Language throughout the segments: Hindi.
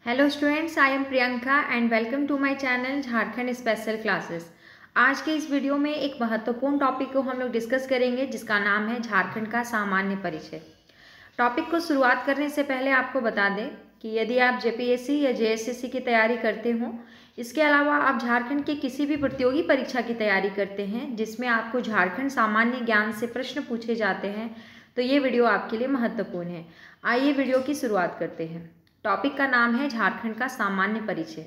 Hello students, I am Priyanka and welcome to my channel Jharkhand special classes. आज के इस वीडियो में एक महत्वपूर्ण टॉपिक को हम लोग डिस्कस करेंगे जिसका नाम है झारखंड का सामान्य परिचय। टॉपिक को शुरुआत करने से पहले आपको बता दें कि यदि आप जेपीएससी या जेएसएससी की तैयारी करते हो, इसके अलावा आप झारखंड के किसी भी प्रतियोगी परीक्षा की तैयारी करते हैं जिसमें आपको झारखंड सामान्य ज्ञान से प्रश्न पूछे जाते हैं, तो ये वीडियो आपके लिए महत्वपूर्ण है। आइए वीडियो की शुरुआत करते हैं। टॉपिक का नाम है झारखंड का सामान्य परिचय।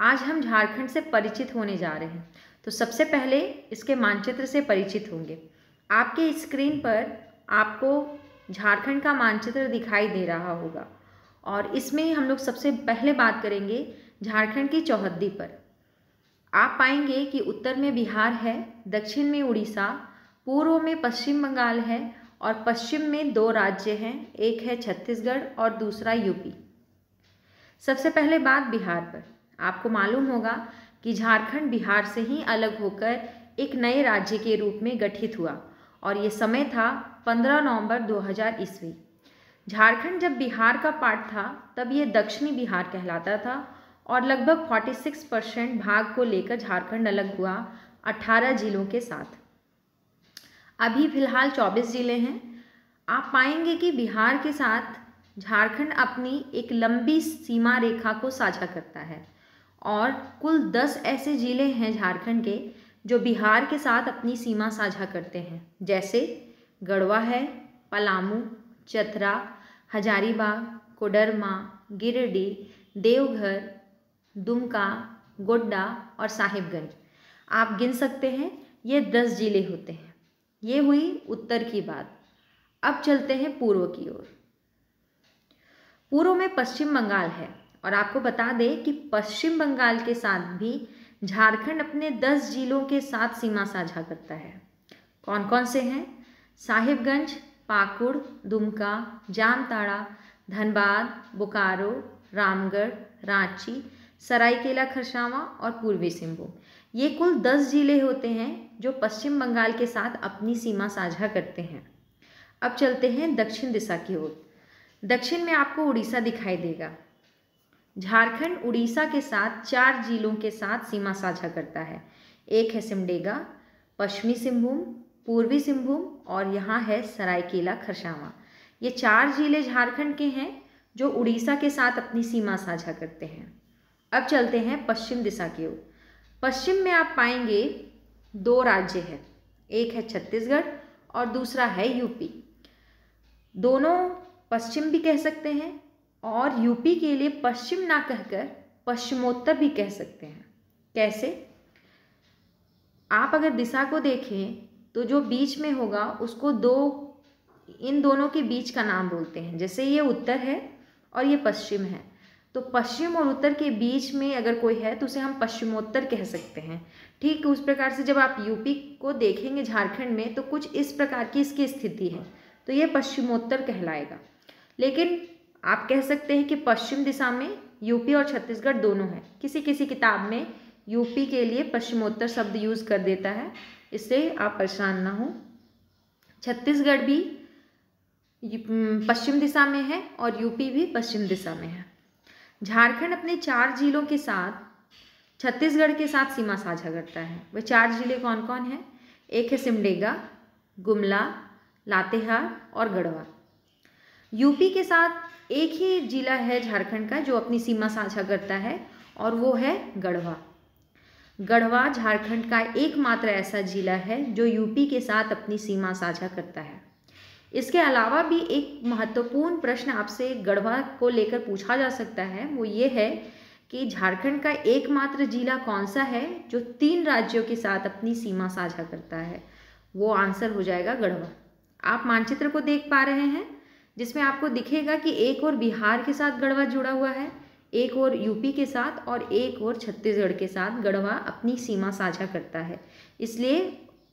आज हम झारखंड से परिचित होने जा रहे हैं। तो सबसे पहले इसके मानचित्र से परिचित होंगे। आपके स्क्रीन पर आपको झारखंड का मानचित्र दिखाई दे रहा होगा और इसमें हम लोग सबसे पहले बात करेंगे झारखंड की चौहद्दी पर। आप पाएंगे कि उत्तर में बिहार है, दक्षिण में उड़ीसा, पूर्व में पश्चिम बंगाल है और पश्चिम में दो राज्य हैं, एक है छत्तीसगढ़ और दूसरा यूपी। सबसे पहले बात बिहार पर। आपको मालूम होगा कि झारखंड बिहार से ही अलग होकर एक नए राज्य के रूप में गठित हुआ और ये समय था 15 नवंबर 2000 ईस्वी। झारखंड जब बिहार का पार्ट था तब ये दक्षिणी बिहार कहलाता था और लगभग 46% भाग को लेकर झारखंड अलग हुआ 18 जिलों के साथ। अभी फिलहाल 24 जिले हैं। आप पाएंगे कि बिहार के साथ झारखंड अपनी एक लंबी सीमा रेखा को साझा करता है और कुल 10 ऐसे जिले हैं झारखंड के जो बिहार के साथ अपनी सीमा साझा करते हैं, जैसे गढ़वा है, पलामू, चतरा, हजारीबाग, कोडरमा, गिरिडीह, देवघर, दुमका, गोड्डा और साहिबगंज। आप गिन सकते हैं, ये 10 जिले होते हैं। ये हुई उत्तर की बात। अब चलते हैं पूर्व की ओर। पूर्व में पश्चिम बंगाल है और आपको बता दें कि पश्चिम बंगाल के साथ भी झारखंड अपने 10 जिलों के साथ सीमा साझा करता है। कौन कौन से हैं? साहिबगंज, पाकुड़, दुमका, जामताड़ा, धनबाद, बोकारो, रामगढ़, रांची, सरायकेला खरसावां और पूर्वी सिंहभूम। ये कुल 10 जिले होते हैं जो पश्चिम बंगाल के साथ अपनी सीमा साझा करते हैं। अब चलते हैं दक्षिण दिशा की ओर। दक्षिण में आपको उड़ीसा दिखाई देगा। झारखंड उड़ीसा के साथ 4 जिलों के साथ सीमा साझा करता है। एक है सिमडेगा, पश्चिमी सिंहभूम, पूर्वी सिंहभूम और यहाँ है सरायकेला खरसावां। ये 4 जिले झारखंड के हैं जो उड़ीसा के साथ अपनी सीमा साझा करते हैं। अब चलते हैं पश्चिम दिशा की ओर। पश्चिम में आप पाएंगे 2 राज्य हैं, एक है छत्तीसगढ़ और दूसरा है यूपी। दोनों पश्चिम भी कह सकते हैं और यूपी के लिए पश्चिम ना कहकर पश्चिमोत्तर भी कह सकते हैं। कैसे? आप अगर दिशा को देखें तो जो बीच में होगा उसको इन दोनों के बीच का नाम बोलते हैं। जैसे ये उत्तर है और ये पश्चिम है, तो पश्चिम और उत्तर के बीच में अगर कोई है तो उसे हम पश्चिमोत्तर कह सकते हैं। ठीक उस प्रकार से जब आप यूपी को देखेंगे झारखंड में तो कुछ इस प्रकार की इसकी स्थिति है, तो ये पश्चिमोत्तर कहलाएगा। लेकिन आप कह सकते हैं कि पश्चिम दिशा में यूपी और छत्तीसगढ़ दोनों हैं। किसी किसी किताब में यूपी के लिए पश्चिमोत्तर शब्द यूज़ कर देता है, इससे आप परेशान ना हो। छत्तीसगढ़ भी पश्चिम दिशा में है और यूपी भी पश्चिम दिशा में है। झारखंड अपने 4 जिलों के साथ छत्तीसगढ़ के साथ सीमा साझा करता है। वे 4 जिले कौन कौन हैं? एक है सिमडेगा, गुमला, लातेहार और गढ़वा। यूपी के साथ एक ही जिला है झारखंड का जो अपनी सीमा साझा करता है और वो है गढ़वा। गढ़वा झारखंड का एकमात्र ऐसा जिला है जो यूपी के साथ अपनी सीमा साझा करता है। इसके अलावा भी एक महत्वपूर्ण प्रश्न आपसे गढ़वा को लेकर पूछा जा सकता है, वो ये है कि झारखंड का एकमात्र जिला कौन सा है जो 3 राज्यों के साथ अपनी सीमा साझा करता है? वो आंसर हो जाएगा गढ़वा। आप मानचित्र को देख पा रहे हैं जिसमें आपको दिखेगा कि एक और बिहार के साथ गढ़वा जुड़ा हुआ है, एक और यूपी के साथ और एक और छत्तीसगढ़ के साथ गढ़वा अपनी सीमा साझा करता है। इसलिए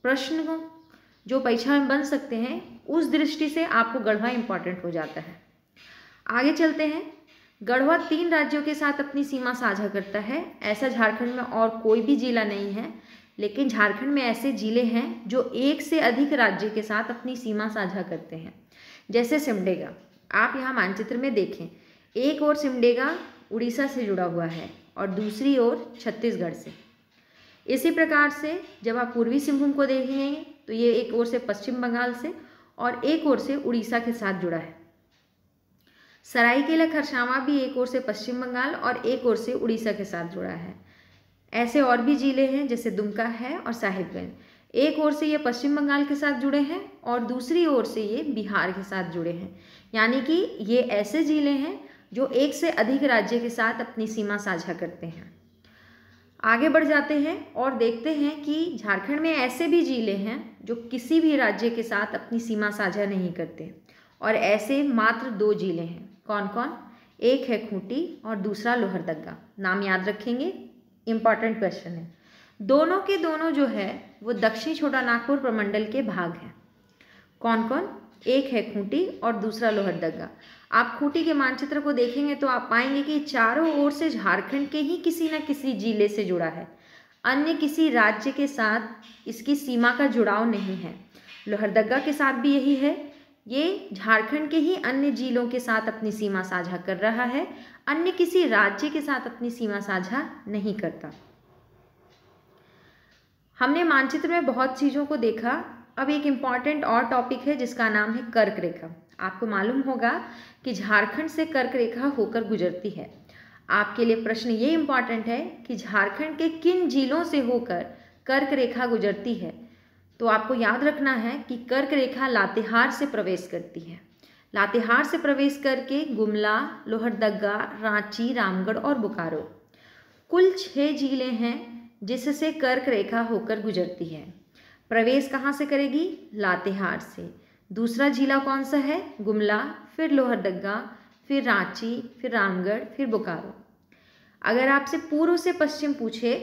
प्रश्न जो परीक्षा में बन सकते हैं उस दृष्टि से आपको गढ़वा इम्पॉर्टेंट हो जाता है। आगे चलते हैं। गढ़वा 3 राज्यों के साथ अपनी सीमा साझा करता है। ऐसा झारखंड में और कोई भी जिला नहीं है, लेकिन झारखंड में ऐसे जिले हैं जो एक से अधिक राज्य के साथ अपनी सीमा साझा करते हैं। जैसे सिमडेगा, आप यहाँ मानचित्र में देखें, एक और सिमडेगा उड़ीसा से जुड़ा हुआ है और दूसरी ओर छत्तीसगढ़ से। इसी प्रकार से जब आप पूर्वी सिंहभूम को देखेंगे तो ये एक ओर से पश्चिम बंगाल से और एक ओर से उड़ीसा के साथ जुड़ा है। सरायकेला खरसावां भी एक ओर से पश्चिम बंगाल और एक ओर से उड़ीसा के साथ जुड़ा है। ऐसे और भी जिले हैं जैसे दुमका है और साहिबगंज, एक ओर से ये पश्चिम बंगाल के साथ जुड़े हैं और दूसरी ओर से ये बिहार के साथ जुड़े हैं। यानी कि ये ऐसे जिले हैं जो एक से अधिक राज्य के साथ अपनी सीमा साझा करते हैं। आगे बढ़ जाते हैं और देखते हैं कि झारखंड में ऐसे भी जिले हैं जो किसी भी राज्य के साथ अपनी सीमा साझा नहीं करते और ऐसे मात्र 2 जिले हैं। कौन कौन? एक है खूंटी और दूसरा लोहरदग्गा। नाम याद रखेंगे, इम्पॉर्टेंट क्वेश्चन है। दोनों के दोनों जो है वो दक्षिणी छोटा नागपुर प्रमंडल के भाग हैं। कौन कौन? एक है खूंटी और दूसरा लोहरदग्गा। आप खूंटी के मानचित्र को देखेंगे तो आप पाएंगे कि चारों ओर से झारखंड के ही किसी न किसी जिले से जुड़ा है, अन्य किसी राज्य के साथ इसकी सीमा का जुड़ाव नहीं है। लोहरदग्गा के साथ भी यही है, ये झारखंड के ही अन्य जिलों के साथ अपनी सीमा साझा कर रहा है, अन्य किसी राज्य के साथ अपनी सीमा साझा नहीं करता। हमने मानचित्र में बहुत चीज़ों को देखा। अब एक इम्पॉर्टेंट और टॉपिक है जिसका नाम है कर्क रेखा। आपको मालूम होगा कि झारखंड से कर्क रेखा होकर गुजरती है। आपके लिए प्रश्न ये इम्पॉर्टेंट है कि झारखंड के किन जिलों से होकर कर्क रेखा गुजरती है। तो आपको याद रखना है कि कर्क रेखा लातेहार से प्रवेश करती है। लातेहार से प्रवेश करके गुमला, लोहरदग्गा, रांची, रामगढ़ और बोकारो, कुल 6 जिले हैं जिससे कर्क रेखा होकर गुजरती है। प्रवेश कहाँ से करेगी? लातेहार से। दूसरा जिला कौन सा है? गुमला, फिर लोहरदग्गा, फिर रांची, फिर रामगढ़, फिर बोकारो। अगर आपसे पूर्व से पश्चिम पूछे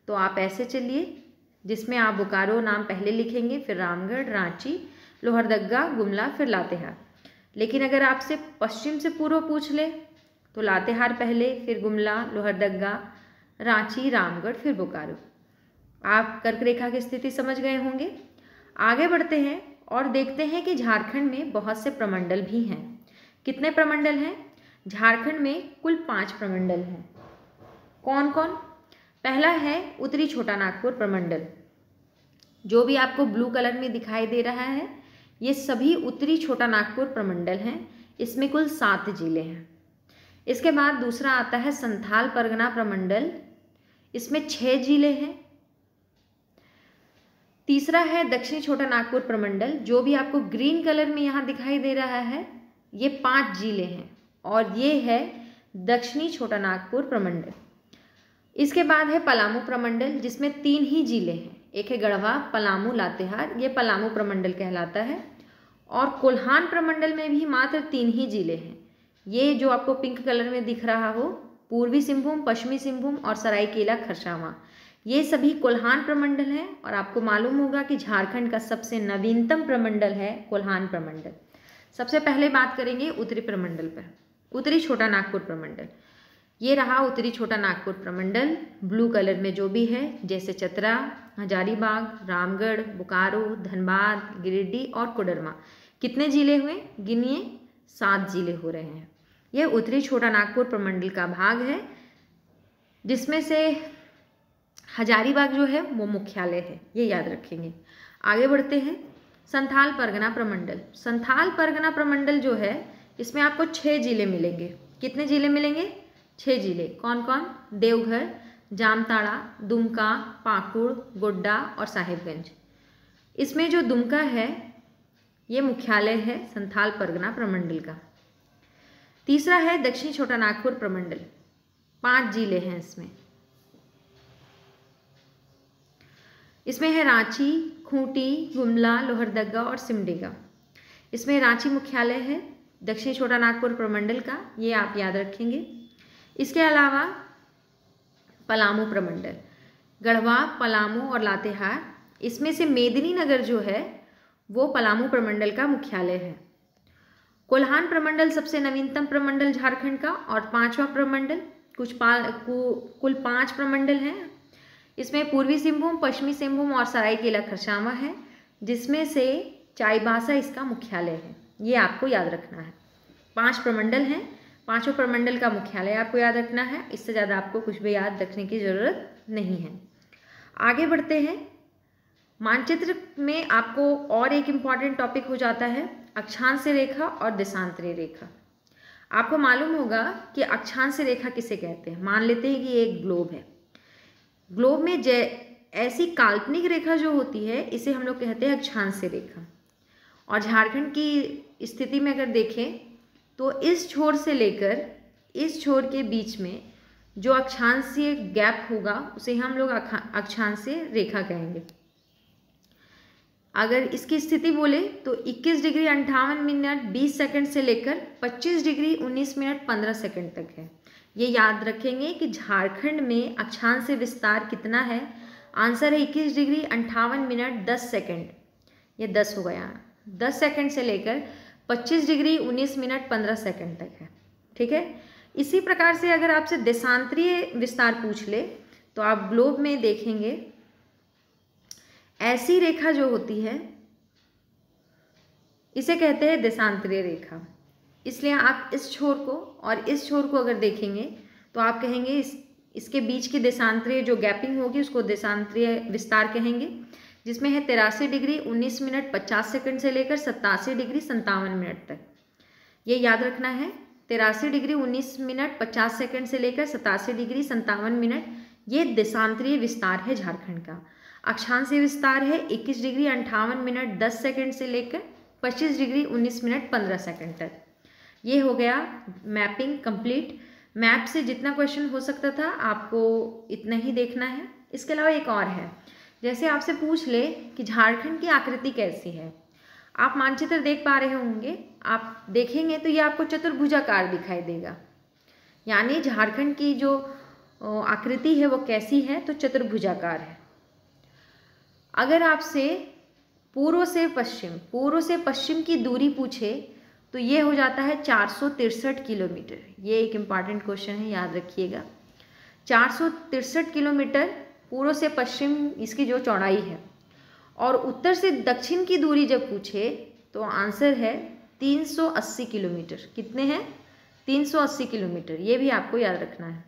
तो आप ऐसे चलिए, जिसमें आप बोकारो नाम पहले लिखेंगे, फिर रामगढ़, रांची, लोहरदग्गा, गुमला, फिर लातेहार। लेकिन अगर आपसे पश्चिम से पूर्व पूछ ले तो लातेहार पहले, फिर गुमला, लोहरदग्गा, रांची, रामगढ़, फिर बोकारो। आप कर्क रेखा की स्थिति समझ गए होंगे। आगे बढ़ते हैं और देखते हैं कि झारखंड में बहुत से प्रमंडल भी हैं। कितने प्रमंडल हैं? झारखंड में कुल 5 प्रमंडल हैं। कौन कौन? पहला है उत्तरी छोटा नागपुर प्रमंडल। जो भी आपको ब्लू कलर में दिखाई दे रहा है ये सभी उत्तरी छोटा नागपुर प्रमंडल हैं। इसमें कुल 7 जिले हैं। इसके बाद दूसरा आता है संथाल परगना प्रमंडल, इसमें 6 जिले हैं। तीसरा है दक्षिणी छोटा नागपुर प्रमंडल, जो भी आपको ग्रीन कलर में यहाँ दिखाई दे रहा है ये 5 जिले हैं और ये है दक्षिणी छोटा नागपुर प्रमंडल। इसके बाद है पलामू प्रमंडल जिसमें 3 ही जिले हैं। एक है गढ़वा, पलामू, लातेहार, ये पलामू प्रमंडल कहलाता है। और कोल्हान प्रमंडल में भी मात्र 3 ही जिले हैं। ये जो आपको पिंक कलर में दिख रहा हो, पूर्वी सिंहभूम, पश्चिमी सिंहभूम और सरायकेला खरसावां, ये सभी कोल्हान प्रमंडल हैं। और आपको मालूम होगा कि झारखंड का सबसे नवीनतम प्रमंडल है कोल्हान प्रमंडल। सबसे पहले बात करेंगे उत्तरी प्रमंडल पर, उत्तरी छोटा नागपुर प्रमंडल। ये रहा उत्तरी छोटा नागपुर प्रमंडल, ब्लू कलर में जो भी है, जैसे चतरा, हजारीबाग, रामगढ़, बोकारो, धनबाद, गिरिडीह और कोडरमा। कितने जिले हुए? गिनिए, 7 जिले हो रहे हैं। यह उत्तरी छोटा नागपुर प्रमंडल का भाग है, जिसमें से हजारीबाग जो है वो मुख्यालय है, ये याद रखेंगे। आगे बढ़ते हैं। संथाल परगना प्रमंडल। संथाल परगना प्रमंडल जो है इसमें आपको 6 जिले मिलेंगे। कितने जिले मिलेंगे? 6 जिले। कौन कौन? देवघर, जामताड़ा, दुमका, पाकुड़, गोड्डा और साहिबगंज। इसमें जो दुमका है ये मुख्यालय है संथाल परगना प्रमंडल का। तीसरा है दक्षिणी छोटा नागपुर प्रमंडल, 5 जिले हैं इसमें। इसमें है रांची, खूंटी, गुमला, लोहरदग्गा और सिमडेगा। इसमें रांची मुख्यालय है दक्षिणी छोटा नागपुर प्रमंडल का, ये आप याद रखेंगे। इसके अलावा पलामू प्रमंडल, गढ़वा, पलामू और लातेहार, इसमें से मेदिनीनगर जो है वो पलामू प्रमंडल का मुख्यालय है। कोल्हान प्रमंडल सबसे नवीनतम प्रमंडल झारखंड का और 5वां प्रमंडल। कुल 5 प्रमंडल हैं। इसमें पूर्वी सिंहभूम, पश्चिमी सिंहभूम और सरायकेला खरसावां है, जिसमें से चाईबासा इसका मुख्यालय है। ये आपको याद रखना है। 5 प्रमंडल हैं, पांचों प्रमंडल का मुख्यालय आपको याद रखना है। इससे ज़्यादा आपको कुछ भी याद रखने की ज़रूरत नहीं है। आगे बढ़ते हैं। मानचित्र में आपको और एक इम्पॉर्टेंट टॉपिक हो जाता है अक्षांश रेखा और देशांतरीय रेखा। आपको मालूम होगा कि अक्षांश रेखा किसे कहते हैं। मान लेते हैं कि एक ग्लोब है। ग्लोब में ऐसी काल्पनिक रेखा जो होती है इसे हम लोग कहते हैं अक्षांश रेखा। और झारखंड की स्थिति में अगर देखें तो इस छोर से लेकर इस छोर के बीच में जो अक्षांशीय गैप होगा उसे हम लोग अक्षांशीय रेखा कहेंगे। अगर इसकी स्थिति बोले तो 21 डिग्री 58 मिनट 20 सेकंड से लेकर 25 डिग्री 19 मिनट 15 सेकंड तक है। ये याद रखेंगे कि झारखंड में अक्षांश विस्तार कितना है। आंसर है 21 डिग्री 58 मिनट 10 सेकंड। ये 10 हो गया। 10 सेकंड से लेकर 25 डिग्री 19 मिनट 15 सेकंड तक है। ठीक है। इसी प्रकार से अगर आपसे देशांतरीय विस्तार पूछ ले तो आप ग्लोब में देखेंगे ऐसी रेखा जो होती है इसे कहते हैं देशांतरीय रेखा। इसलिए आप इस छोर को और इस छोर को अगर देखेंगे तो आप कहेंगे इसके बीच की देशांतरीय जो गैपिंग होगी उसको देशांतरीय विस्तार कहेंगे, जिसमें है 83 डिग्री 19 मिनट 50 सेकंड से लेकर 87 डिग्री 57 मिनट तक। ये याद रखना है 83 डिग्री 19 मिनट 50 सेकंड से लेकर 87 डिग्री 57 मिनट, ये देशांतरीय विस्तार है झारखंड का। अक्षांशीय विस्तार है 21 डिग्री 58 मिनट 10 सेकंड से लेकर 25 डिग्री 19 मिनट 15 सेकंड तक। ये हो गया मैपिंग कंप्लीट। मैप से जितना क्वेश्चन हो सकता था आपको इतना ही देखना है। इसके अलावा एक और है, जैसे आपसे पूछ ले कि झारखंड की आकृति कैसी है। आप मानचित्र देख पा रहे होंगे, आप देखेंगे तो ये आपको चतुर्भुजाकार दिखाई देगा। यानी झारखंड की जो आकृति है वो कैसी है, तो चतुर्भुजाकार है। अगर आपसे पूर्व से पश्चिम की दूरी पूछे तो ये हो जाता है 463 किलोमीटर। ये एक इम्पॉर्टेंट क्वेश्चन है, याद रखिएगा। 463 किलोमीटर पूर्व से पश्चिम इसकी जो चौड़ाई है। और उत्तर से दक्षिण की दूरी जब पूछे तो आंसर है 380 किलोमीटर। कितने हैं? 380 किलोमीटर। ये भी आपको याद रखना है।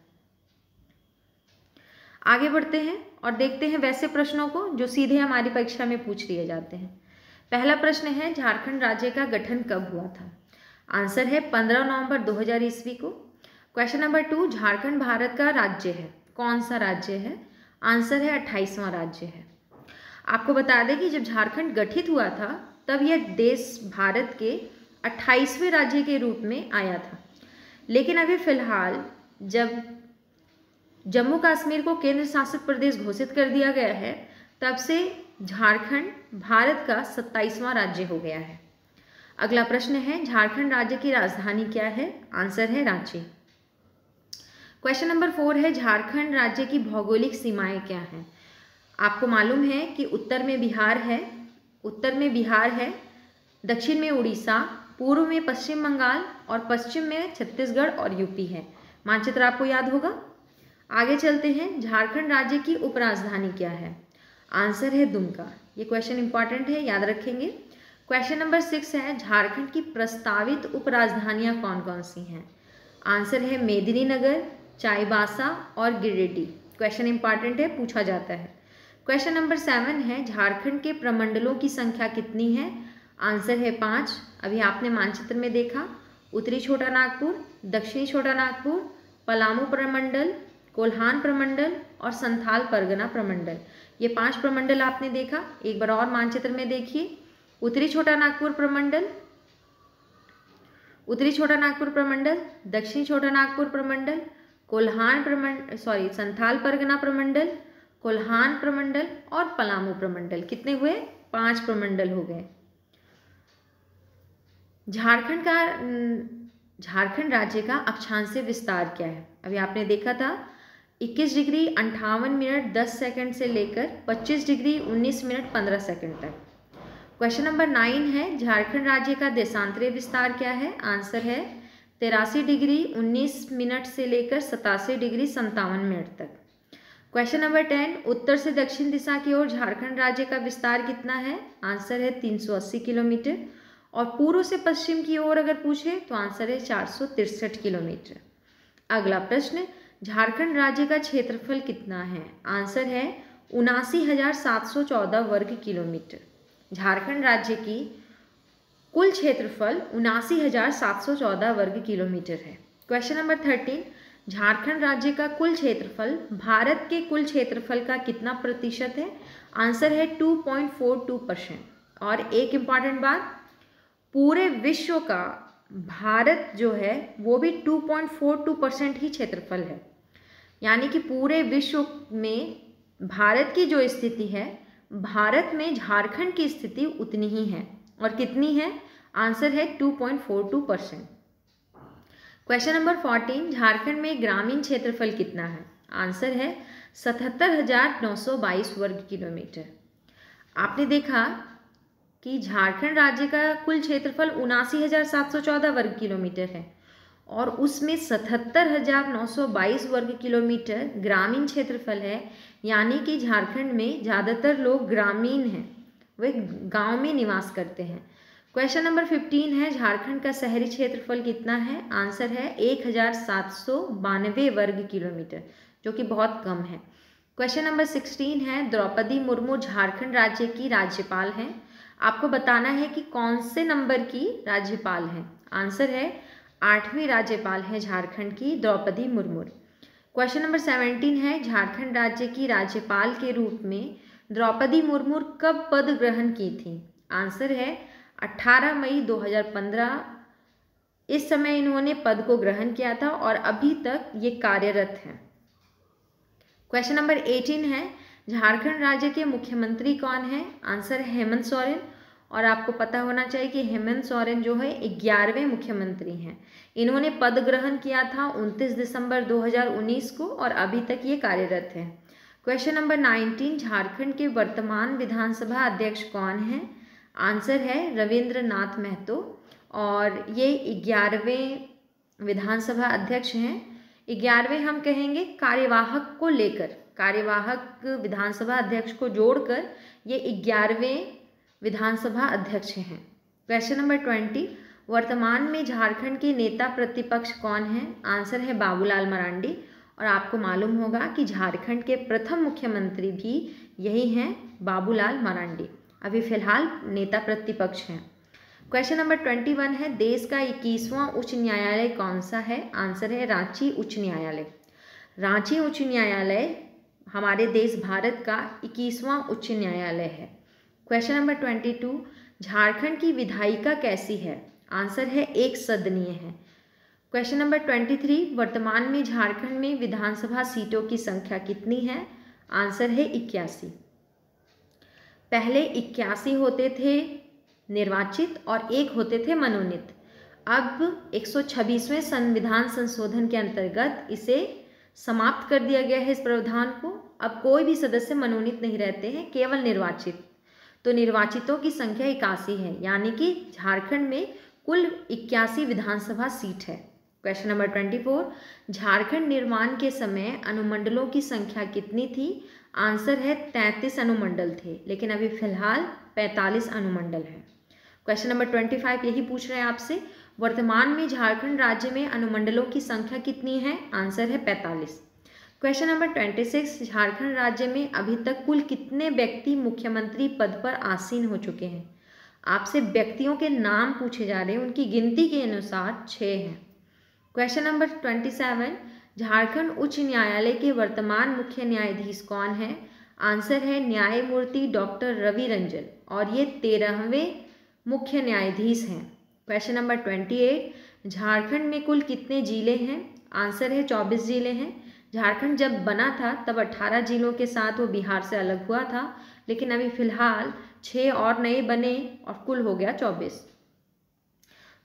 आगे बढ़ते हैं और देखते हैं वैसे प्रश्नों को जो सीधे हमारी परीक्षा में पूछ लिए जाते हैं। पहला प्रश्न है झारखंड राज्य का गठन कब हुआ था? आंसर है 15 नवंबर 2000 ईस्वी को। क्वेश्चन नंबर 2, झारखंड भारत का राज्य है, कौन सा राज्य है? आंसर है 28वां राज्य है। आपको बता दें कि जब झारखंड गठित हुआ था तब यह देश भारत के 28वें राज्य के रूप में आया था। लेकिन अभी फिलहाल जब जम्मू कश्मीर को केंद्र शासित प्रदेश घोषित कर दिया गया है तब से झारखंड भारत का 27वां राज्य हो गया है। अगला प्रश्न है झारखंड राज्य की राजधानी क्या है? आंसर है रांची। क्वेश्चन नंबर 4 है झारखंड राज्य की भौगोलिक सीमाएं क्या हैं? आपको मालूम है कि उत्तर में बिहार है, दक्षिण में उड़ीसा, पूर्व में पश्चिम बंगाल और पश्चिम में छत्तीसगढ़ और यूपी है। मानचित्र आपको याद होगा। आगे चलते हैं। झारखंड राज्य की उपराजधानी क्या है? आंसर है दुमका। ये क्वेश्चन इंपॉर्टेंट है, याद रखेंगे। क्वेश्चन नंबर 6 है झारखंड की प्रस्तावित उपराजधानियां कौन कौन सी हैं? आंसर है मेदिनीनगर, चाईबासा और गिरिडीह। क्वेश्चन इंपॉर्टेंट है, पूछा जाता है। क्वेश्चन नंबर 7 है झारखंड के प्रमंडलों की संख्या कितनी है? आंसर है 5। अभी आपने मानचित्र में देखा, उत्तरी छोटा नागपुर, दक्षिणी छोटा नागपुर, पलामू प्रमंडल, कोल्हान प्रमंडल और संथाल परगना प्रमंडल। ये 5 प्रमंडल आपने देखा। एक बार और मानचित्र में देखिए, उत्तरी छोटा नागपुर प्रमंडल, दक्षिणी छोटा नागपुर प्रमंडल, संथाल परगना प्रमंडल, कोल्हान प्रमंडल और पलामू प्रमंडल। कितने हुए? 5 प्रमंडल हो गए। झारखंड राज्य का अक्षांशीय विस्तार क्या है? अभी आपने देखा था 21 डिग्री 58 मिनट 10 सेकंड से लेकर 25 डिग्री 19 मिनट 15 सेकंड तक। क्वेश्चन नंबर 9 है झारखंड राज्य का देशांतरीय विस्तार क्या है? आंसर है 83 डिग्री 19 मिनट से लेकर 87 डिग्री 57 मिनट तक। क्वेश्चन नंबर 10, उत्तर से दक्षिण दिशा की ओर झारखंड राज्य का विस्तार कितना है? आंसर है 380 किलोमीटर। और पूर्व से पश्चिम की ओर अगर पूछे तो आंसर है 463 किलोमीटर। अगला प्रश्न, झारखंड राज्य का क्षेत्रफल कितना है? आंसर है 79,714 वर्ग किलोमीटर। झारखंड राज्य की कुल क्षेत्रफल 79,714 वर्ग किलोमीटर है। क्वेश्चन नंबर 13, झारखंड राज्य का कुल क्षेत्रफल भारत के कुल क्षेत्रफल का कितना प्रतिशत है? आंसर है 2.42%। और एक इम्पॉर्टेंट बात, पूरे विश्व का भारत जो है वो भी 2.42% ही क्षेत्रफल है, यानी कि पूरे विश्व में भारत की जो स्थिति है, भारत में झारखंड की स्थिति उतनी ही है। और कितनी है? आंसर है 2.42%। क्वेश्चन नंबर 14, झारखंड में ग्रामीण क्षेत्रफल कितना है? आंसर है 77,922 वर्ग किलोमीटर। आपने देखा कि झारखंड राज्य का कुल क्षेत्रफल 79,714 वर्ग किलोमीटर है और उसमें 77,922 वर्ग किलोमीटर ग्रामीण क्षेत्रफल है, यानी कि झारखंड में ज़्यादातर लोग ग्रामीण हैं, वे गांव में निवास करते हैं। क्वेश्चन नंबर 15 है, झारखंड का शहरी क्षेत्रफल कितना है? आंसर है 1,792 वर्ग किलोमीटर, जो कि बहुत कम है। क्वेश्चन नंबर 16 है, द्रौपदी मुर्मू झारखंड राज्य की राज्यपाल हैं। आपको बताना है कि कौन से नंबर की राज्यपाल हैं। आंसर है 8वीं राज्यपाल है झारखंड की द्रौपदी मुर्मू। क्वेश्चन नंबर 17 है, झारखंड राज्य की राज्यपाल के रूप में द्रौपदी मुर्मू कब पद ग्रहण की थी? आंसर है 18 मई 2015। इस समय इन्होंने पद को ग्रहण किया था और अभी तक ये कार्यरत हैं। क्वेश्चन नंबर 18 है, झारखंड राज्य के मुख्यमंत्री कौन है? आंसर है हेमंत सोरेन। और आपको पता होना चाहिए कि हेमंत सोरेन जो है 11वें मुख्यमंत्री हैं। इन्होंने पद ग्रहण किया था 29 दिसंबर 2019 को और अभी तक ये कार्यरत हैं। क्वेश्चन नंबर 19, झारखंड के वर्तमान विधानसभा अध्यक्ष कौन हैं? आंसर है रविंद्रनाथ महतो और ये 11वें विधानसभा अध्यक्ष हैं। 11वें हम कहेंगे कार्यवाहक को लेकर, कार्यवाहक विधानसभा अध्यक्ष को जोड़कर ये 11वें विधानसभा अध्यक्ष हैं। क्वेश्चन नंबर 20, वर्तमान में झारखंड के नेता प्रतिपक्ष कौन हैं? आंसर है बाबूलाल मरांडी। और आपको मालूम होगा कि झारखंड के प्रथम मुख्यमंत्री भी यही हैं, बाबूलाल मरांडी। अभी फिलहाल नेता प्रतिपक्ष हैं। क्वेश्चन नंबर 21 है, देश का 21वां उच्च न्यायालय कौन सा है? आंसर है रांची उच्च न्यायालय। रांची उच्च न्यायालय हमारे देश भारत का 21वां उच्च न्यायालय है। क्वेश्चन नंबर 22, झारखंड की विधायिका कैसी है? आंसर है एक सदनीय है। क्वेश्चन नंबर 23, वर्तमान में झारखंड में विधानसभा सीटों की संख्या कितनी है? आंसर है 81। पहले 81 होते थे निर्वाचित और 1 होते थे मनोनीत। अब 126वें संविधान संशोधन के अंतर्गत इसे समाप्त कर दिया गया है इस प्रावधान को। अब कोई भी सदस्य मनोनीत नहीं रहते हैं, केवल निर्वाचित। तो निर्वाचितों की संख्या 81 है, यानी कि झारखंड में कुल 81 विधानसभा सीट है। क्वेश्चन नंबर 24, झारखंड निर्माण के समय अनुमंडलों की संख्या कितनी थी? आंसर है 33 अनुमंडल थे, लेकिन अभी फिलहाल 45 अनुमंडल हैं। क्वेश्चन नंबर 25 यही पूछ रहे हैं आपसे, वर्तमान में झारखंड राज्य में अनुमंडलों की संख्या कितनी है? आंसर है 45। क्वेश्चन नंबर 26, झारखंड राज्य में अभी तक कुल कितने व्यक्ति मुख्यमंत्री पद पर आसीन हो चुके हैं? आपसे व्यक्तियों के नाम पूछे जा रहे हैं, उनकी गिनती के अनुसार 6 हैं। क्वेश्चन नंबर 27, झारखंड उच्च न्यायालय के वर्तमान मुख्य न्यायाधीश कौन है? आंसर है न्यायमूर्ति डॉक्टर रवि रंजन और ये 13वें मुख्य न्यायाधीश हैं। क्वेश्चन नंबर 28, झारखंड में कुल कितने जिले हैं? आंसर है 24 जिले हैं। झारखंड जब बना था तब 18 जिलों के साथ वो बिहार से अलग हुआ था, लेकिन अभी फिलहाल 6 और नए बने और कुल हो गया 24।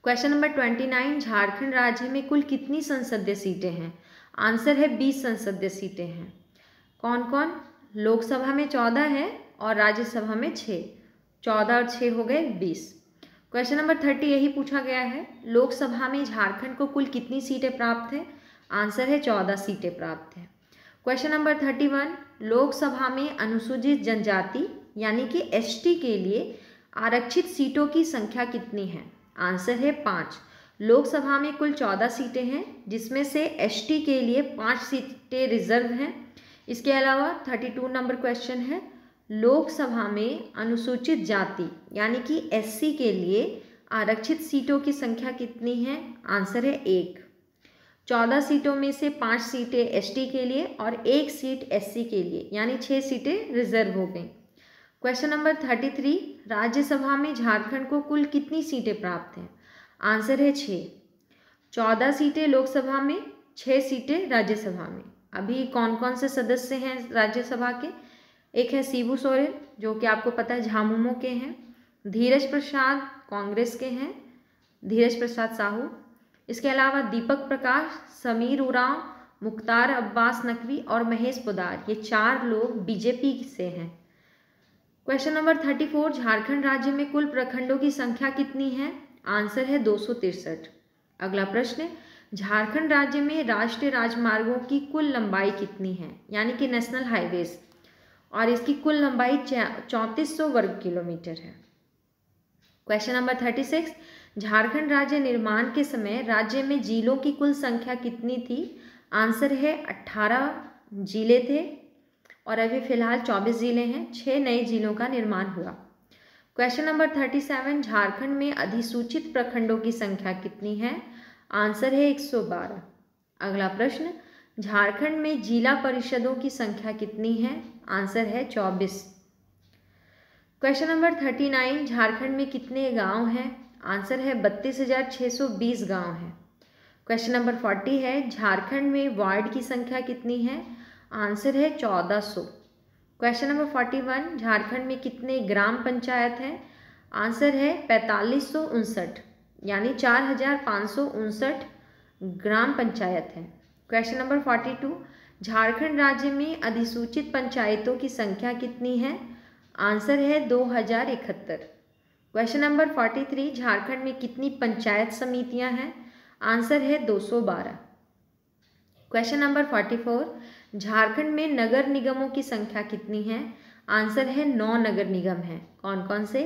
क्वेश्चन नंबर 29, झारखंड राज्य में कुल कितनी संसदीय सीटें हैं? आंसर है 20 संसदीय सीटें हैं। कौन कौन? लोकसभा में 14 है और राज्यसभा में 6। 14 और 6 हो गए 20। क्वेश्चन नंबर 30 यही पूछा गया है, लोकसभा में झारखंड को कुल कितनी सीटें प्राप्त है? आंसर है 14 सीटें प्राप्त है। क्वेश्चन नंबर 31, लोकसभा में अनुसूचित जनजाति यानी कि एसटी के लिए आरक्षित सीटों की संख्या कितनी है? आंसर है 5। लोकसभा में कुल 14 सीटें हैं, जिसमें से एसटी के लिए 5 सीटें रिजर्व हैं। इसके अलावा 32 नंबर क्वेश्चन है, लोकसभा में अनुसूचित जाति यानी कि एससी के लिए आरक्षित सीटों की संख्या कितनी है? आंसर है 1। 14 सीटों में से 5 सीटें एसटी के लिए और 1 सीट एससी के लिए, यानी 6 सीटें रिजर्व हो गई। क्वेश्चन नंबर 33, राज्यसभा में झारखंड को कुल कितनी सीटें प्राप्त हैं? आंसर है 6। 14 सीटें लोकसभा में, 6 सीटें राज्यसभा में। अभी कौन कौन से सदस्य हैं राज्यसभा के? एक है शिबू सोरेन, जो कि आपको पता है झामुमो के हैं। धीरज प्रसाद कांग्रेस के हैं, धीरज प्रसाद साहू। इसके अलावा दीपक प्रकाश, समीर उरांव, मुख्तार अब्बास नकवी और महेश पोद्दार, ये 4 लोग बीजेपी से हैं। क्वेश्चन नंबर 34, झारखंड राज्य में कुल प्रखंडों की संख्या कितनी है? आंसर है 263। अगला प्रश्न, झारखंड राज्य में राष्ट्रीय राजमार्गों की कुल लंबाई कितनी है, यानी कि नेशनल हाईवेज, और इसकी कुल लंबाई 3400 वर्ग किलोमीटर है। क्वेश्चन नंबर 36, झारखंड राज्य निर्माण के समय राज्य में जिलों की कुल संख्या कितनी थी? आंसर है 18 जिले थे और अभी फिलहाल 24 जिले हैं। 6 नए जिलों का निर्माण हुआ। क्वेश्चन नंबर 37, झारखंड में अधिसूचित प्रखंडों की संख्या कितनी है? आंसर है 112। अगला प्रश्न, झारखंड में जिला परिषदों की संख्या कितनी है? आंसर है 24। क्वेश्चन नंबर 39, झारखंड में कितने गांव हैं? आंसर है 32,620 गांव हैं। क्वेश्चन नंबर 40 है, झारखंड में वार्ड की संख्या कितनी है? आंसर है 1400। क्वेश्चन नंबर 41, झारखंड में कितने ग्राम पंचायत हैं? आंसर है 4559, यानी 4559 ग्राम पंचायत हैं। क्वेश्चन नंबर 42, झारखंड राज्य में अधिसूचित पंचायतों की संख्या कितनी है? आंसर है 2071। क्वेश्चन नंबर 43, झारखंड में कितनी पंचायत समितियां हैं? आंसर है 212। क्वेश्चन नंबर 44, झारखंड में नगर निगमों की संख्या कितनी है? आंसर है 9 नगर निगम हैं। कौन कौन से?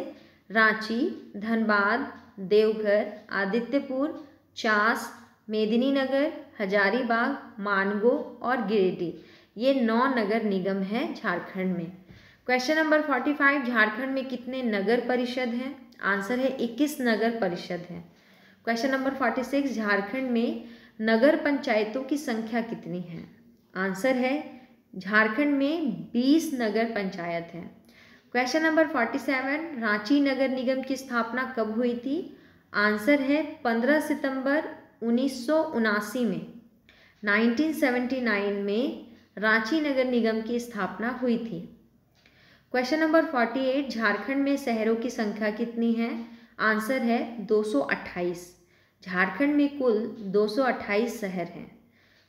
रांची, धनबाद, देवघर, आदित्यपुर, चास, मेदिनीनगर, हजारीबाग, मानगो और गिरिडीह, ये 9 नगर निगम हैं झारखंड में। क्वेश्चन नंबर 45, झारखंड में कितने नगर परिषद हैं? आंसर है 21 नगर परिषद हैं। क्वेश्चन नंबर 46, झारखंड में नगर पंचायतों की संख्या कितनी है? आंसर है झारखंड में 20 नगर पंचायत हैं। क्वेश्चन नंबर 47, रांची नगर निगम की स्थापना कब हुई थी? आंसर है 15 सितंबर 1979 में। 1979 में रांची नगर निगम की स्थापना हुई थी। क्वेश्चन नंबर 48, झारखंड में शहरों की संख्या कितनी है? आंसर है 228। झारखंड में कुल 228 शहर हैं।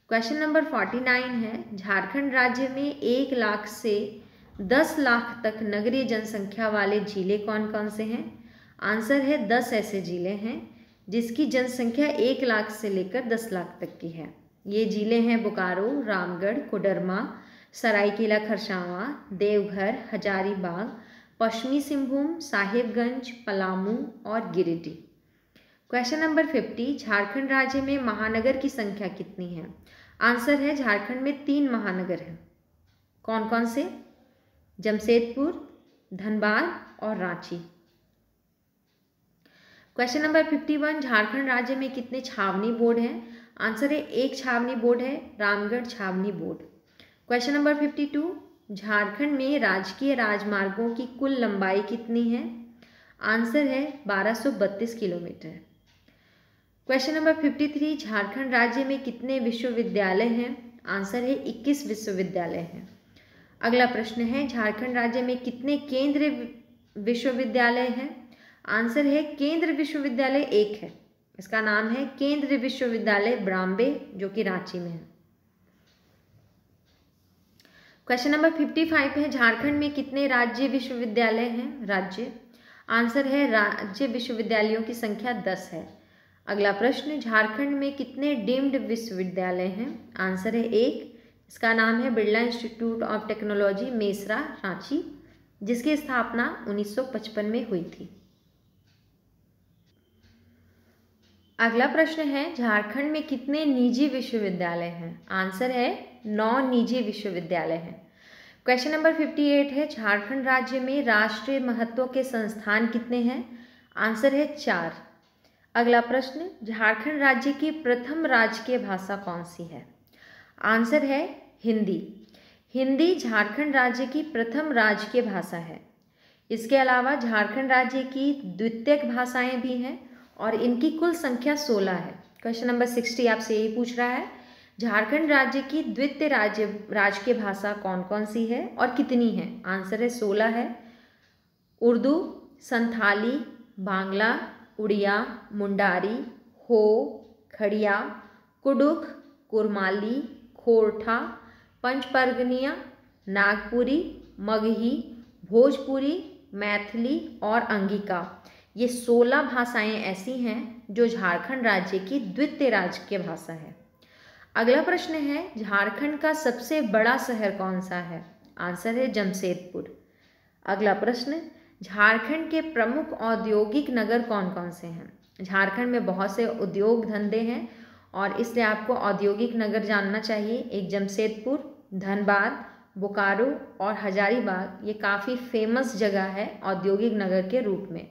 क्वेश्चन नंबर 49 है, झारखंड राज्य में 1 लाख से 10 लाख तक नगरीय जनसंख्या वाले जिले कौन कौन से हैं? आंसर है 10 ऐसे जिले हैं जिसकी जनसंख्या 1 लाख से लेकर 10 लाख तक की है। ये जिले हैं बोकारो, रामगढ़, कोडरमा, सरायकेला खरसावां, देवघर, हजारीबाग, पश्चिमी सिंहभूम, साहिबगंज, पलामू और गिरिडीह। क्वेश्चन नंबर 50, झारखंड राज्य में महानगर की संख्या कितनी है? आंसर है झारखंड में 3 महानगर हैं। कौन कौन से? जमशेदपुर, धनबाद और रांची। क्वेश्चन नंबर 51, झारखंड राज्य में कितने छावनी बोर्ड हैं? आंसर है 1 छावनी बोर्ड है, रामगढ़ छावनी बोर्ड। क्वेश्चन नंबर 52, झारखंड में राजकीय राजमार्गों की कुल लंबाई कितनी है? आंसर है 1232 किलोमीटर। क्वेश्चन नंबर 53, झारखंड राज्य में कितने विश्वविद्यालय हैं? आंसर है 21 विश्वविद्यालय हैं। अगला प्रश्न है, झारखंड राज्य में कितने केंद्रीय विश्वविद्यालय हैं? आंसर है केंद्र विश्वविद्यालय 1 है। इसका नाम है केंद्रीय विश्वविद्यालय ब्राह्मबे, जो कि रांची में है। क्वेश्चन नंबर 55 है, झारखंड में कितने राज्य विश्वविद्यालय हैं? राज्य, आंसर है राज्य विश्वविद्यालयों की संख्या 10 है। अगला प्रश्न, झारखंड में कितने डीम्ड विश्वविद्यालय हैं? आंसर है 1, इसका नाम है Birla institute of technology Mesra, Ranchi. जिसकी स्थापना 1955 में हुई थी। अगला प्रश्न है, झारखंड में कितने निजी विश्वविद्यालय हैं? आंसर है 9 निजी विश्वविद्यालय हैं। क्वेश्चन नंबर 58 है, झारखंड राज्य में राष्ट्रीय महत्व के संस्थान कितने हैं? आंसर है 4। अगला प्रश्न, झारखंड राज्य की प्रथम राजकीय भाषा कौन सी है? आंसर है हिंदी। हिंदी झारखंड राज्य की प्रथम राजकीय भाषा है। इसके अलावा झारखंड राज्य की द्वितीयक भाषाएं भी हैं और इनकी कुल संख्या 16 है। क्वेश्चन नंबर 60 आपसे यही पूछ रहा है, झारखंड राज्य की द्वितीय राजकीय भाषा कौन कौन सी है और कितनी है? आंसर है 16 है। उर्दू, संथाली, बांग्ला, उड़िया, मुंडारी, हो, खड़िया, कुडुख, कुरमाली, खोरठा, पंचपरगनिया, नागपुरी, मगही, भोजपुरी, मैथिली और अंगिका, ये 16 भाषाएं ऐसी हैं जो झारखंड राज्य की द्वितीय राजकीय भाषा है। अगला प्रश्न है, झारखंड का सबसे बड़ा शहर कौन सा है? आंसर है जमशेदपुर। अगला प्रश्न, झारखंड के प्रमुख औद्योगिक नगर कौन कौन से हैं? झारखंड में बहुत से उद्योग धंधे हैं और इसलिए आपको औद्योगिक नगर जानना चाहिए। एक जमशेदपुर, धनबाद, बोकारो और हजारीबाग, ये काफ़ी फेमस जगह है औद्योगिक नगर के रूप में।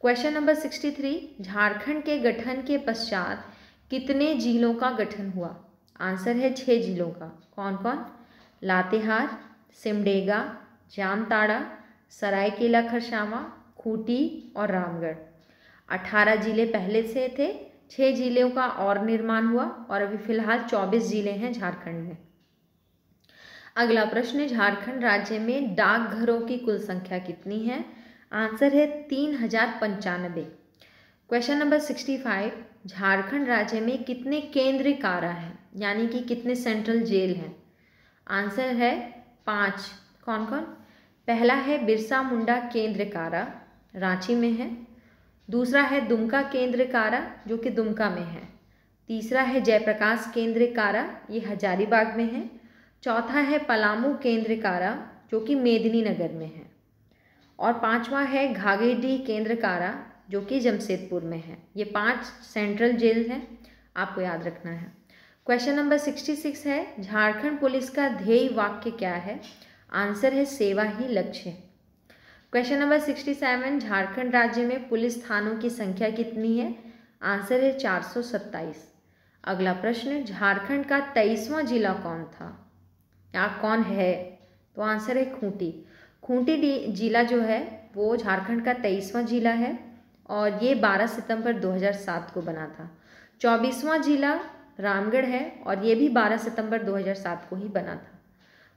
क्वेश्चन नंबर 63, झारखंड के गठन के पश्चात कितने जिलों का गठन हुआ? आंसर है 6 जिलों का। कौन कौन? लातेहार, सिमडेगा, जामताड़ा, सरायकेला खरसावां, खूंटी और रामगढ़। 18 जिले पहले से थे, 6 जिलों का और निर्माण हुआ और अभी फिलहाल 24 जिले हैं झारखंड में। अगला प्रश्न, झारखंड राज्य में डाकघरों की कुल संख्या कितनी है? आंसर है 3095। क्वेश्चन नंबर 65, झारखंड राज्य में कितने केंद्रीय कारा हैं, यानी कि कितने सेंट्रल जेल हैं? आंसर है 5। कौन कौन? पहला है बिरसा मुंडा केंद्र कारा, रांची में है। दूसरा है दुमका केंद्र कारा, जो कि दुमका में है। तीसरा है जयप्रकाश केंद्र कारा, ये हजारीबाग में है। चौथा है पलामू केंद्र कारा, जो कि मेदिनीनगर में है। और पांचवा है घागेडीह केंद्र कारा, जो कि जमशेदपुर में है। ये 5 सेंट्रल जेल हैं, आपको याद रखना है। क्वेश्चन नंबर 66 है, झारखंड पुलिस का ध्येय वाक्य क्या है? आंसर है सेवा ही लक्ष्य। क्वेश्चन नंबर 67, झारखंड राज्य में पुलिस थानों की संख्या कितनी है? आंसर है 427। अगला प्रश्न, झारखंड का 23वां जिला कौन था या कौन है? तो आंसर है खूंटी। खूंटी जिला जो है वो झारखंड का 23वां जिला है और ये 12 सितंबर 2007 को बना था। 24वां जिला रामगढ़ है और ये भी 12 सितंबर 2007 को ही बना था।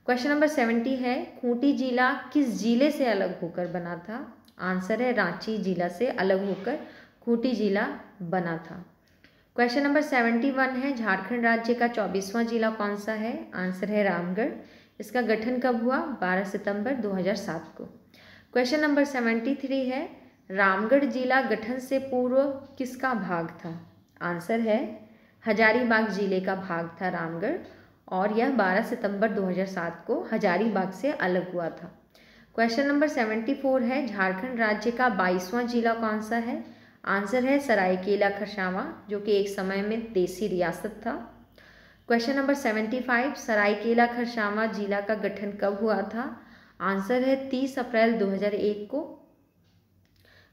क्वेश्चन नंबर 70 है, खूंटी जिला किस जिले से अलग होकर बना था? आंसर है रांची जिला से अलग होकर खूंटी जिला बना था। क्वेश्चन नंबर 71 है, झारखंड राज्य का 24वां जिला कौन सा है? आंसर है रामगढ़। इसका गठन कब हुआ? 12 सितंबर 2007 को। क्वेश्चन नंबर 73 है, रामगढ़ जिला गठन से पूर्व किसका भाग था? आंसर है हजारीबाग जिले का भाग था रामगढ़ और यह 12 सितंबर 2007 को हजारीबाग से अलग हुआ था। क्वेश्चन नंबर 74 है, झारखंड राज्य का 22वां जिला कौन सा है? आंसर है सरायकेला खरसावां, जो कि एक समय में देसी रियासत था। क्वेश्चन नंबर 75, सरायकेला खरसावां जिला का गठन कब हुआ था? आंसर है 30 अप्रैल 2001 को।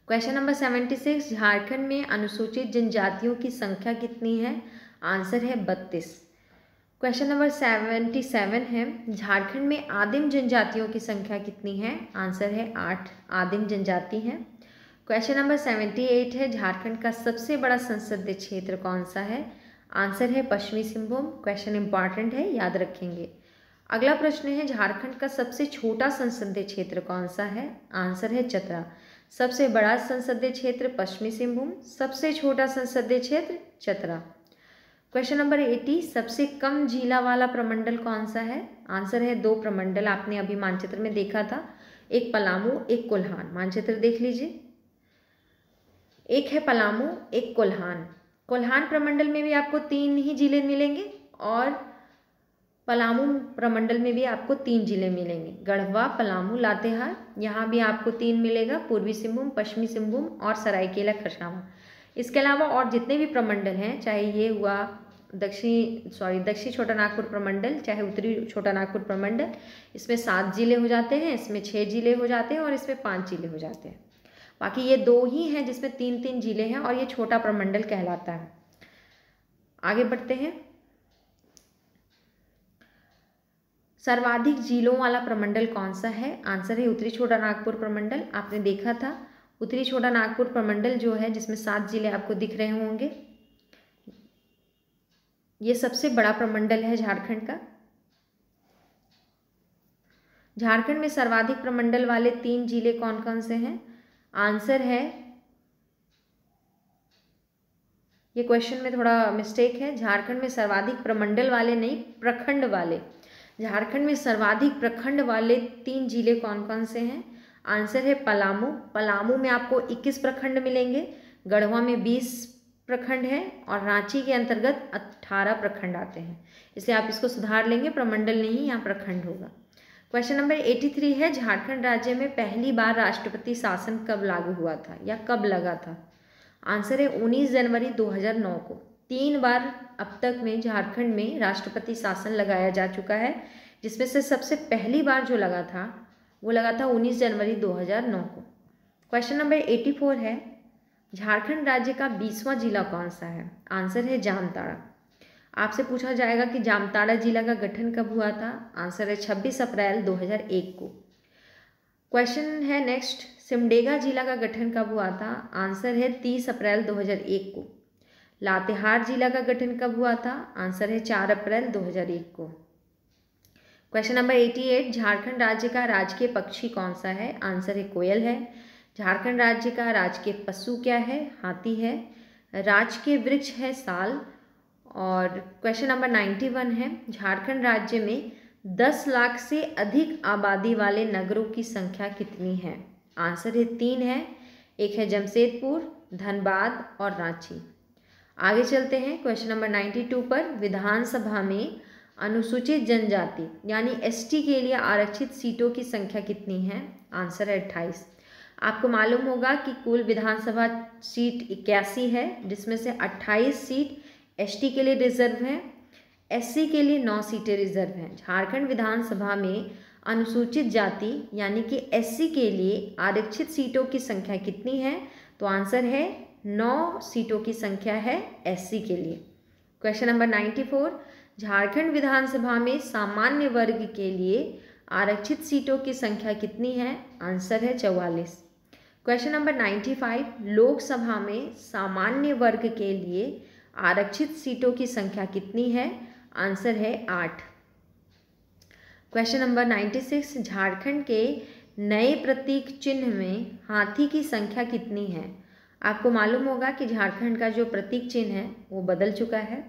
क्वेश्चन नंबर 76, झारखंड में अनुसूचित जनजातियों की संख्या कितनी है? आंसर है 32। क्वेश्चन नंबर 77 है, झारखंड में आदिम जनजातियों की संख्या कितनी है? आंसर है 8 आदिम जनजाति हैं। क्वेश्चन नंबर 78 है, झारखंड का सबसे बड़ा संसदीय क्षेत्र कौन सा है? आंसर है पश्चिमी सिंहभूम। क्वेश्चन इंपॉर्टेंट है, याद रखेंगे। अगला प्रश्न है, झारखंड का सबसे छोटा संसदीय क्षेत्र कौन सा है? आंसर है चतरा। सबसे बड़ा संसदीय क्षेत्र पश्चिमी सिंहभूम, सबसे छोटा संसदीय क्षेत्र चतरा। क्वेश्चन नंबर 80, सबसे कम जिला वाला प्रमंडल कौन सा है? आंसर है 2 प्रमंडल, आपने अभी मानचित्र में देखा था, एक पलामू एक कोल्हान। मानचित्र देख लीजिए, एक है पलामू एक कोल्हान। कोल्हान प्रमंडल में भी आपको 3 ही जिले मिलेंगे और पलामू प्रमंडल में भी आपको 3 जिले मिलेंगे, गढ़वा, पलामू, लातेहार। यहाँ भी आपको 3 मिलेगा, पूर्वी सिंहभूम, पश्चिमी सिंहभूम और सरायकेला खरसावां। इसके अलावा और जितने भी प्रमंडल हैं, चाहे ये हुआ दक्षिणी छोटा नागपुर प्रमंडल, चाहे उत्तरी छोटा नागपुर प्रमंडल, इसमें 7 जिले हो जाते हैं, इसमें 6 जिले हो जाते हैं और इसमें 5 जिले हो जाते हैं। बाकी ये 2 ही हैं जिसमें 3-3 जिले हैं और ये छोटा प्रमंडल कहलाता है। आगे बढ़ते हैं। सर्वाधिक जिलों वाला प्रमंडल कौन सा है? आंसर है उत्तरी छोटा नागपुर प्रमंडल। आपने देखा था उत्तरी छोटा नागपुर प्रमंडल जो है, जिसमें 7 जिले आपको दिख रहे होंगे, ये सबसे बड़ा प्रमंडल है झारखंड का। झारखंड में सर्वाधिक प्रमंडल वाले 3 जिले कौन कौन से हैं? आंसर है, ये क्वेश्चन में थोड़ा मिस्टेक है, झारखंड में सर्वाधिक प्रमंडल वाले नहीं, प्रखंड वाले। झारखंड में सर्वाधिक प्रखंड वाले 3 जिले कौन कौन से हैं? आंसर है पलामू। पलामू में आपको 21 प्रखंड मिलेंगे, गढ़वा में 20 प्रखंड है और रांची के अंतर्गत 18 प्रखंड आते हैं, इसलिए आप इसको सुधार लेंगे, प्रमंडल नहीं, यहाँ प्रखंड होगा। क्वेश्चन नंबर 83 है, झारखंड राज्य में पहली बार राष्ट्रपति शासन कब लागू हुआ था या कब लगा था? आंसर है 19 जनवरी 2009 को। 3 बार अब तक में झारखंड में राष्ट्रपति शासन लगाया जा चुका है, जिसमें से सबसे पहली बार जो लगा था वो लगा था 19 जनवरी 2009 को। क्वेश्चन नंबर 84 है, झारखंड राज्य का 20वां जिला कौन सा है? आंसर है जामताड़ा। आपसे पूछा जाएगा कि जामताड़ा जिला का गठन कब हुआ था? आंसर है 26 अप्रैल 2001 को। क्वेश्चन है नेक्स्ट, सिमडेगा जिला का गठन कब हुआ था? आंसर है 30 अप्रैल 2001 को। लातेहार जिला का गठन कब हुआ था? आंसर है 4 अप्रैल 2001 को। क्वेश्चन नंबर 88, झारखंड राज्य का राजकीय पक्षी कौन सा है? आंसर है कोयल है। झारखंड राज्य का राजकीय पशु क्या है? हाथी है। राजकीय वृक्ष है साल। और क्वेश्चन नंबर 91 है, झारखंड राज्य में 10 लाख से अधिक आबादी वाले नगरों की संख्या कितनी है? आंसर है 3 है, एक है जमशेदपुर, धनबाद और रांची। आगे चलते हैं क्वेश्चन नंबर 92 पर, विधानसभा में अनुसूचित जनजाति यानी एसटी के लिए आरक्षित सीटों की संख्या कितनी है? आंसर है 28। आपको मालूम होगा कि कुल विधानसभा सीट 81 है, जिसमें से 28 सीट एसटी के लिए रिजर्व है, एससी के लिए 9 सीटें रिजर्व हैं। झारखंड विधानसभा में अनुसूचित जाति यानी कि एससी के लिए आरक्षित सीटों की संख्या कितनी है? तो आंसर है 9 सीटों की संख्या है एससी के लिए। क्वेश्चन नंबर 94, झारखंड विधानसभा में सामान्य वर्ग के लिए आरक्षित सीटों की संख्या कितनी है? आंसर है 44। क्वेश्चन नंबर 95, लोकसभा में सामान्य वर्ग के लिए आरक्षित सीटों की संख्या कितनी है? आंसर है 8। क्वेश्चन नंबर 96, झारखंड के नए प्रतीक चिन्ह में हाथी की संख्या कितनी है? आपको मालूम होगा कि झारखंड का जो प्रतीक चिन्ह है वो बदल चुका है,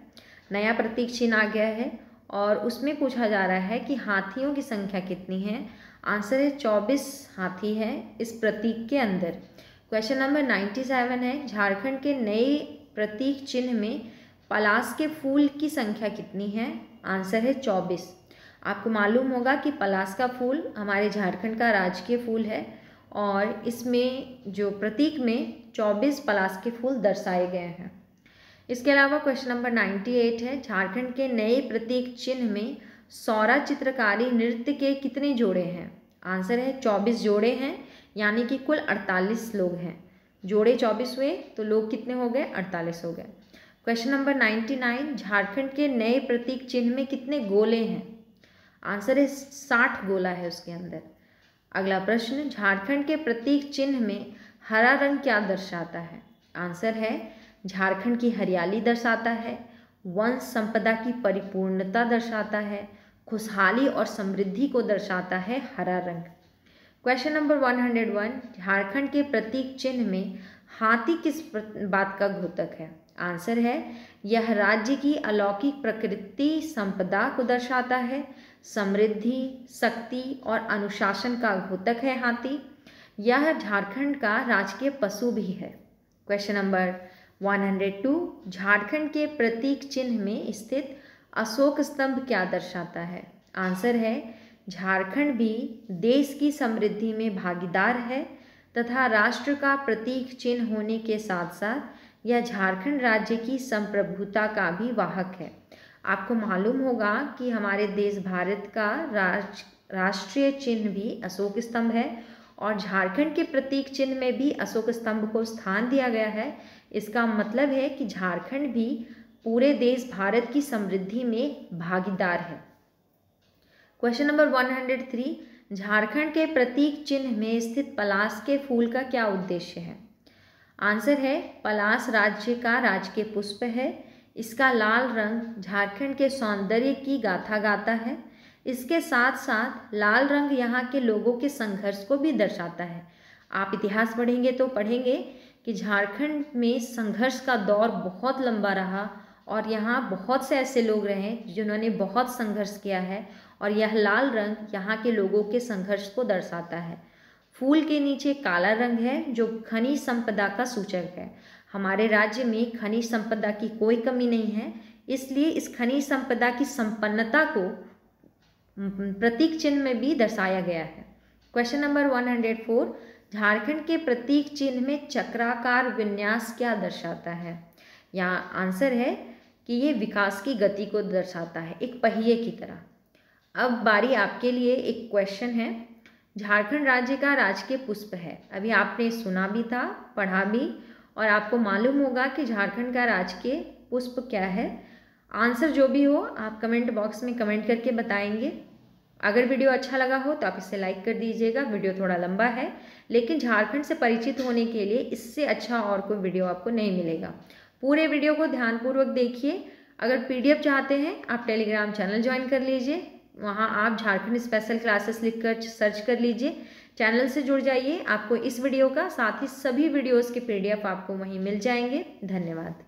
नया प्रतीक चिन्ह आ गया है और उसमें पूछा जा रहा है कि हाथियों की संख्या कितनी है? आंसर है 24 हाथी है इस प्रतीक के अंदर। क्वेश्चन नंबर 97 है, झारखंड के नए प्रतीक चिन्ह में पलाश के फूल की संख्या कितनी है? आंसर है 24। आपको मालूम होगा कि पलाश का फूल हमारे झारखंड का राजकीय फूल है और इसमें जो प्रतीक में 24 पलाश के फूल दर्शाए गए हैं। इसके अलावा क्वेश्चन नंबर 98 है, झारखंड के नए प्रतीक चिन्ह में सौरा चित्रकारी नृत्य के कितने जोड़े हैं? आंसर है 24 जोड़े हैं, यानी कि कुल 48 लोग हैं। जोड़े 24 हुए तो लोग कितने हो गए? 48 हो गए। क्वेश्चन नंबर 99, झारखंड के नए प्रतीक चिन्ह में कितने गोले हैं? आंसर है 60 गोला है उसके अंदर। अगला प्रश्न, झारखंड के प्रतीक चिन्ह में हरा रंग क्या दर्शाता है? आंसर है झारखंड की हरियाली दर्शाता है, वंश संपदा की परिपूर्णता दर्शाता है, खुशहाली और समृद्धि को दर्शाता है हरा रंग। क्वेश्चन नंबर 101, झारखंड के प्रतीक चिन्ह में हाथी किस बात का द्योतक है? आंसर है यह राज्य की अलौकिक प्रकृति संपदा को दर्शाता है, समृद्धि, शक्ति और अनुशासन का द्योतक है हाथी। यह झारखंड का राजकीय पशु भी है। क्वेश्चन नंबर 102, झारखंड के प्रतीक चिन्ह में स्थित अशोक स्तंभ क्या दर्शाता है? आंसर है झारखंड भी देश की समृद्धि में भागीदार है तथा राष्ट्र का प्रतीक चिन्ह होने के साथ साथ यह झारखंड राज्य की संप्रभुता का भी वाहक है। आपको मालूम होगा कि हमारे देश भारत का राष्ट्रीय चिन्ह भी अशोक स्तंभ है और झारखंड के प्रतीक चिन्ह में भी अशोक स्तंभ को स्थान दिया गया है। इसका मतलब है कि झारखंड भी पूरे देश भारत की समृद्धि में भागीदार है। क्वेश्चन नंबर 103, झारखंड के प्रतीक चिन्ह में स्थित पलाश के फूल का क्या उद्देश्य है? आंसर है पलाश राज्य का राजकीय पुष्प है। इसका लाल रंग झारखंड के सौंदर्य की गाथा गाता है। इसके साथ साथ लाल रंग यहाँ के लोगों के संघर्ष को भी दर्शाता है। आप इतिहास पढ़ेंगे तो पढ़ेंगे कि झारखंड में संघर्ष का दौर बहुत लंबा रहा और यहाँ बहुत से ऐसे लोग रहे जिन्होंने बहुत संघर्ष किया है और यह लाल रंग यहाँ के लोगों के संघर्ष को दर्शाता है। फूल के नीचे काला रंग है जो खनिज संपदा का सूचक है। हमारे राज्य में खनिज संपदा की कोई कमी नहीं है, इसलिए इस खनिज संपदा की संपन्नता को प्रतीक चिन्ह में भी दर्शाया गया है। क्वेश्चन नंबर 104, झारखंड के प्रतीक चिन्ह में चक्राकार विन्यास क्या दर्शाता है? यहाँ आंसर है कि ये विकास की गति को दर्शाता है, एक पहिए की तरह। अब बारी आपके लिए एक क्वेश्चन है। झारखंड राज्य का राजकीय पुष्प है, अभी आपने सुना भी था, पढ़ा भी, और आपको मालूम होगा कि झारखंड का राजकीय पुष्प क्या है। आंसर जो भी हो आप कमेंट बॉक्स में कमेंट करके बताएंगे। अगर वीडियो अच्छा लगा हो तो आप इसे लाइक कर दीजिएगा। वीडियो थोड़ा लंबा है लेकिन झारखंड से परिचित होने के लिए इससे अच्छा और कोई वीडियो आपको नहीं मिलेगा। पूरे वीडियो को ध्यानपूर्वक देखिए। अगर पीडीएफ चाहते हैं आप टेलीग्राम चैनल ज्वाइन कर लीजिए, वहाँ आप झारखंड स्पेशल क्लासेस लिखकर सर्च कर लीजिए, चैनल से जुड़ जाइए। आपको इस वीडियो का साथ ही सभी वीडियोज़ के पीडीएफ आपको वहीं मिल जाएंगे। धन्यवाद।